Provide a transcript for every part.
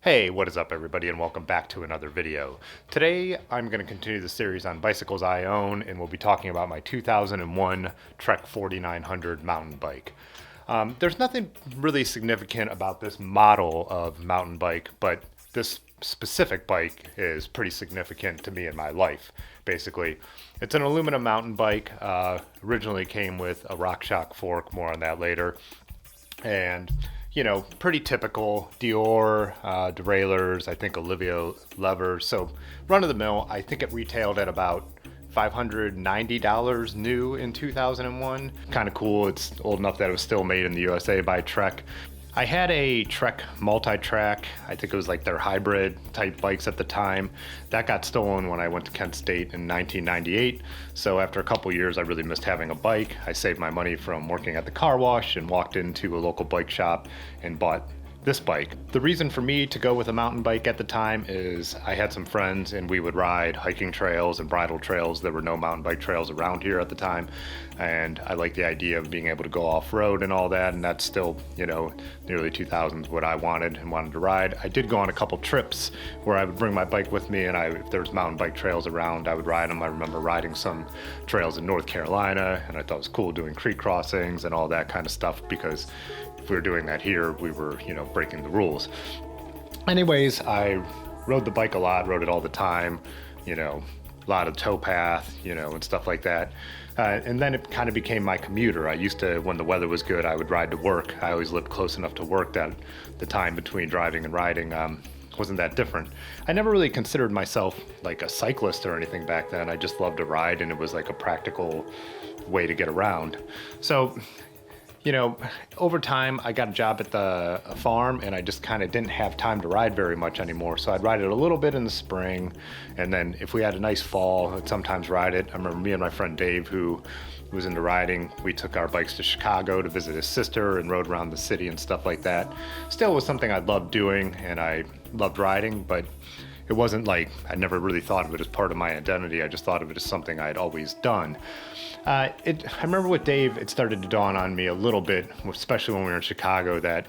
Hey, what is up everybody, and welcome back to another video. Today I'm going to continue the series on bicycles I own, and we'll be talking about my 2001 Trek 4900 mountain bike. There's nothing really significant about this model of mountain bike, but this specific bike is pretty significant to me in my life. Basically, it's an aluminum mountain bike. Originally came with a RockShox fork, more on that later. And pretty typical Dior derailleurs, I think Olivia levers. So run of the mill. I think it retailed at about $590 new in 2001. Kind of cool. It's old enough that it was still made in the USA by Trek. I had a Trek multi-track. I think it was like their hybrid type bikes at the time. That got stolen when I went to Kent State in 1998. So after a couple years, I really missed having a bike. I saved my money from working at the car wash and walked into a local bike shop and bought this bike. The reason for me to go with a mountain bike at the time is I had some friends and we would ride hiking trails and bridle trails. There were no mountain bike trails around here at the time, and I liked the idea of being able to go off-road and all that, and that's still, nearly 2000s what I wanted to ride. I did go on a couple trips where I would bring my bike with me, and if there was mountain bike trails around, I would ride them. I remember riding some trails in North Carolina, and I thought it was cool doing creek crossings and all that kind of stuff, because if we were doing that here, we were, breaking the rules. Anyways, I rode the bike a lot, rode it all the time, a lot of towpath, and stuff like that. And then it kind of became my commuter. I used to, when the weather was good, I would ride to work. I always lived close enough to work that the time between driving and riding wasn't that different. I never really considered myself like a cyclist or anything back then. I just loved to ride, and it was like a practical way to get around. So over time, I got a job at the farm, and I just kind of didn't have time to ride very much anymore. So I'd ride it a little bit in the spring, and then if we had a nice fall, I'd sometimes ride it. I remember me and my friend Dave, who was into riding, we took our bikes to Chicago to visit his sister and rode around the city and stuff like that. Still was something I loved doing, and I loved riding, but it wasn't like I never really thought of it as part of my identity. I just thought of it as something I'd always done. I remember with Dave, it started to dawn on me a little bit, especially when we were in Chicago, that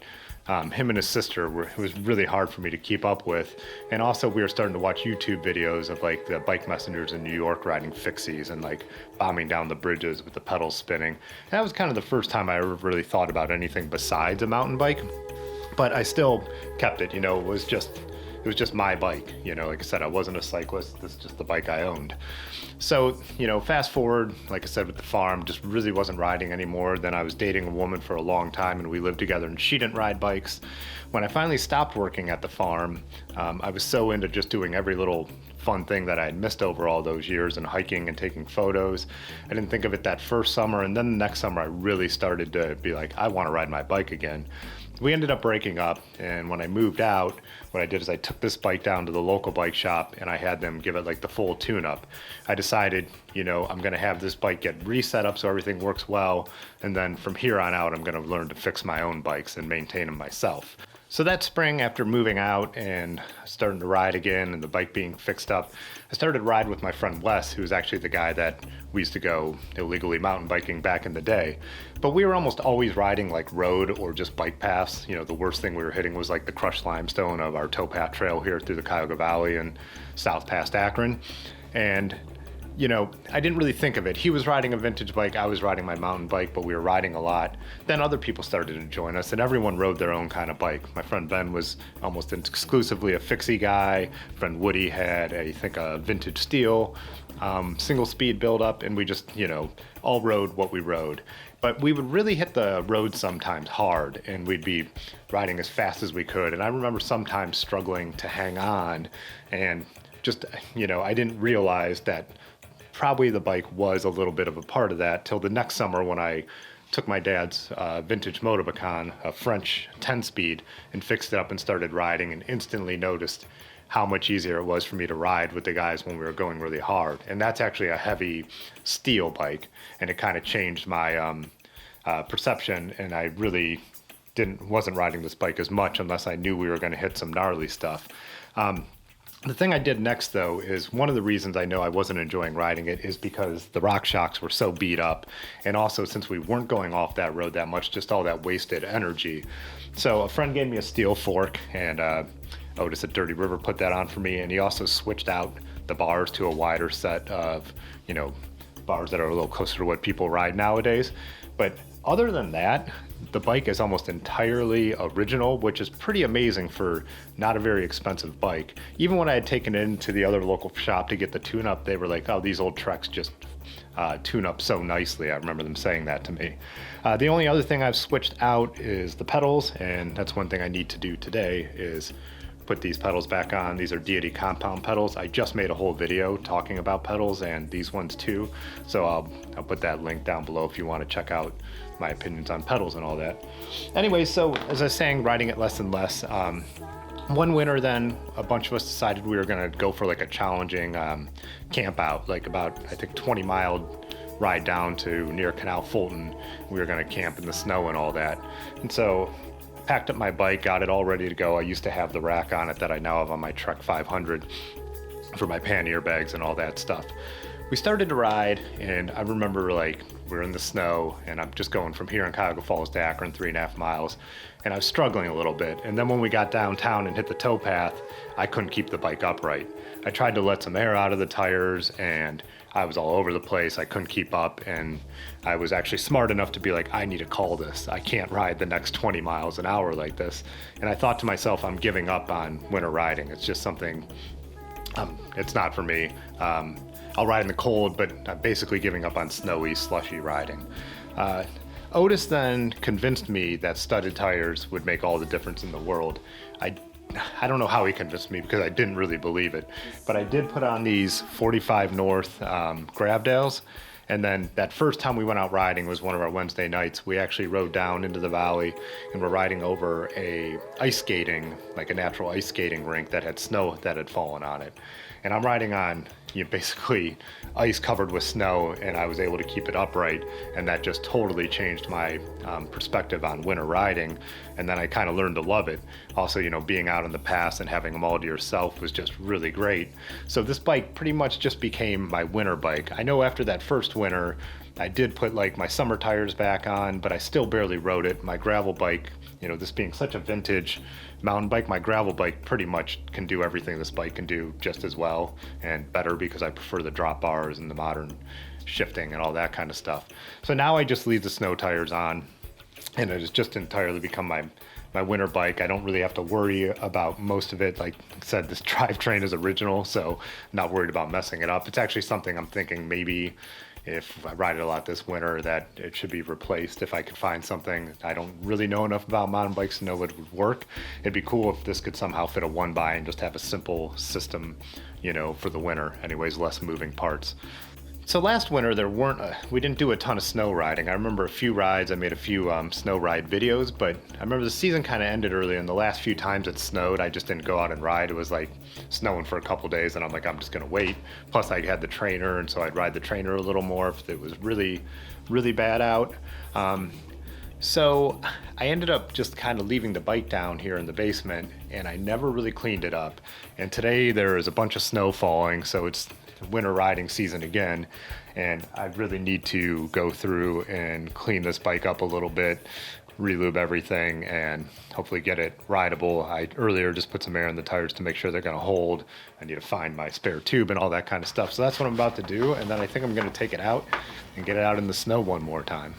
him and his sister it was really hard for me to keep up with. And also we were starting to watch YouTube videos of like the bike messengers in New York riding fixies and like bombing down the bridges with the pedals spinning. And that was kind of the first time I ever really thought about anything besides a mountain bike. But I still kept it, it was just my bike. Like I said, I wasn't a cyclist. This is just the bike I owned. So, fast forward, like I said, with the farm, just really wasn't riding anymore. Then I was dating a woman for a long time, and we lived together, and she didn't ride bikes. When I finally stopped working at the farm, I was so into just doing every little fun thing that I had missed over all those years, and hiking and taking photos. I didn't think of it that first summer, and then the next summer I really started to be like, I want to ride my bike again. We ended up breaking up, and when I moved out, what I did is I took this bike down to the local bike shop, and I had them give it like the full tune-up. I decided, I'm going to have this bike get reset up so everything works well, and then from here on out, I'm going to learn to fix my own bikes and maintain them myself. So that spring, after moving out and starting to ride again and the bike being fixed up, I started to ride with my friend Wes, who was actually the guy that we used to go illegally mountain biking back in the day. But we were almost always riding like road or just bike paths. The worst thing we were hitting was like the crushed limestone of our towpath trail here through the Cuyahoga Valley and south past Akron. And I didn't really think of it. He was riding a vintage bike, I was riding my mountain bike, but we were riding a lot. Then other people started to join us, and everyone rode their own kind of bike. My friend Ben was almost exclusively a fixie guy. Friend Woody had, I think, a vintage steel, single speed build-up, and we just, all rode what we rode. But we would really hit the road sometimes hard, and we'd be riding as fast as we could. And I remember sometimes struggling to hang on, and just, I didn't realize that probably the bike was a little bit of a part of that till the next summer when I took my dad's vintage Motorbacon, a French 10-speed, and fixed it up and started riding, and instantly noticed how much easier it was for me to ride with the guys when we were going really hard. And that's actually a heavy steel bike, and it kind of changed my perception, and I really wasn't riding this bike as much unless I knew we were going to hit some gnarly stuff. The thing I did next, though, is one of the reasons I know I wasn't enjoying riding it is because the RockShox were so beat up. And also, since we weren't going off that road that much, just all that wasted energy. So a friend gave me a steel fork, and Otis at Dirty River put that on for me, and he also switched out the bars to a wider set of, you know, bars that are a little closer to what people ride nowadays. But other than that, the bike is almost entirely original, which is pretty amazing for not a very expensive bike. Even when I had taken it into the other local shop to get the tune-up, they were like, oh, these old Treks just tune up so nicely. I remember them saying that to me. The only other thing I've switched out is the pedals, and that's one thing I need to do today is put these pedals back on. These are Deity compound pedals. I just made a whole video talking about pedals and these ones too, so I'll put that link down below if you want to check out my opinions on pedals and all that. Anyway, so as I was saying, riding it less and less. One winter then, a bunch of us decided we were gonna go for like a challenging camp out, like about, I think, 20-mile ride down to near Canal Fulton. We were gonna camp in the snow and all that. And so packed up my bike, got it all ready to go. I used to have the rack on it that I now have on my Trek 500 for my pannier bags and all that stuff. We started to ride, and I remember like we're in the snow, and I'm just going from here in Cuyahoga Falls to Akron, 3.5 miles, and I was struggling a little bit. And then when we got downtown and hit the towpath, I couldn't keep the bike upright. I tried to let some air out of the tires, and I was all over the place. I couldn't keep up, and I was actually smart enough to be like, I need to call this. I can't ride the next 20 miles an hour like this. And I thought to myself, I'm giving up on winter riding. It's just something, it's not for me. I'll ride in the cold, but I'm basically giving up on snowy, slushy riding. Otis then convinced me that studded tires would make all the difference in the world. I don't know how he convinced me because I didn't really believe it, but I did put on these 45 North Gravdales, and then that first time we went out riding was one of our Wednesday nights. We actually rode down into the valley and we're riding over a ice skating, like a natural ice skating rink that had snow that had fallen on it. And I'm riding on, you know, basically ice covered with snow, and I was able to keep it upright, and that just totally changed my perspective on winter riding. And then I kind of learned to love it. Also, you know, being out in the pass and having them all to yourself was just really great. So this bike pretty much just became my winter bike. I know after that first winter, I did put like my summer tires back on, but I still barely rode it. My gravel bike, you know, this being such a vintage mountain bike, my gravel bike pretty much can do everything this bike can do just as well and better, because I prefer the drop bars and the modern shifting and all that kind of stuff. So now I just leave the snow tires on, and it has just entirely become my winter bike. I don't really have to worry about most of it. Like I said, this drivetrain is original, so I'm not worried about messing it up. It's actually something I'm thinking maybe if I ride it a lot this winter that it should be replaced if I could find something. I don't really know enough about mountain bikes to know what would work. It'd be cool if this could somehow fit a one by and just have a simple system, you know, for the winter. Anyways, less moving parts. So last winter we didn't do a ton of snow riding. I remember a few rides. I made a few snow ride videos, but I remember the season kind of ended early, and the last few times it snowed, I just didn't go out and ride. It was like snowing for a couple days, and I'm like, I'm just gonna wait. Plus I had the trainer, and so I'd ride the trainer a little more if it was really, really bad out. So I ended up just kind of leaving the bike down here in the basement, and I never really cleaned it up. And today there is a bunch of snow falling, so it's winter riding season again, and I really need to go through and clean this bike up a little bit, re-lube everything, and hopefully get it rideable. I earlier just put some air in the tires to make sure they're going to hold. I need to find my spare tube and all that kind of stuff. So that's what I'm about to do, and then I think I'm going to take it out and get it out in the snow one more time.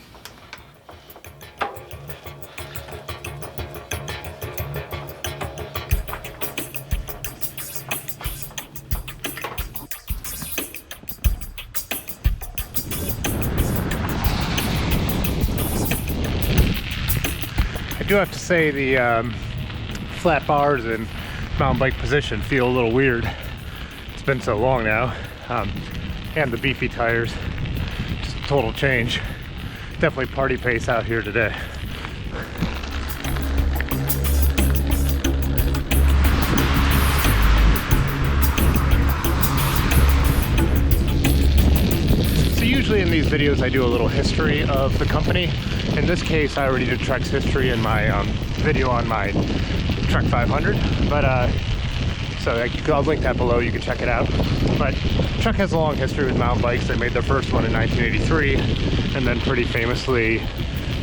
I do have to say the flat bars and mountain bike position feel a little weird. It's been so long now. And the beefy tires, just a total change. Definitely party pace out here today. Usually in these videos I do a little history of the company. In this case I already did Trek's history in my video on my Trek 500, but so I'll link that below, you can check it out. But Trek has a long history with mountain bikes. They made their first one in 1983 and then pretty famously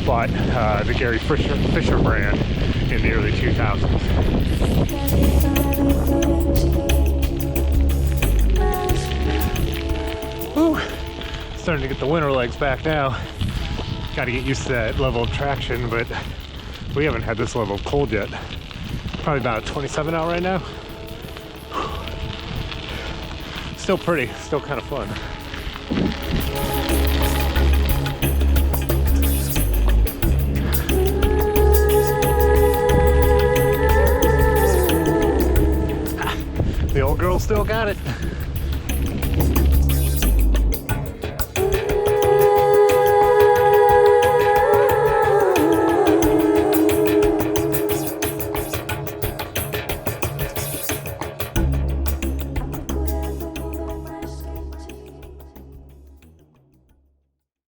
bought the Gary Fisher brand in the early 2000s. starting to get the winter legs back now. Got to get used to that level of traction, but we haven't had this level of cold yet. Probably about 27 out right now. Still pretty, still kind of fun. The old girl still got it.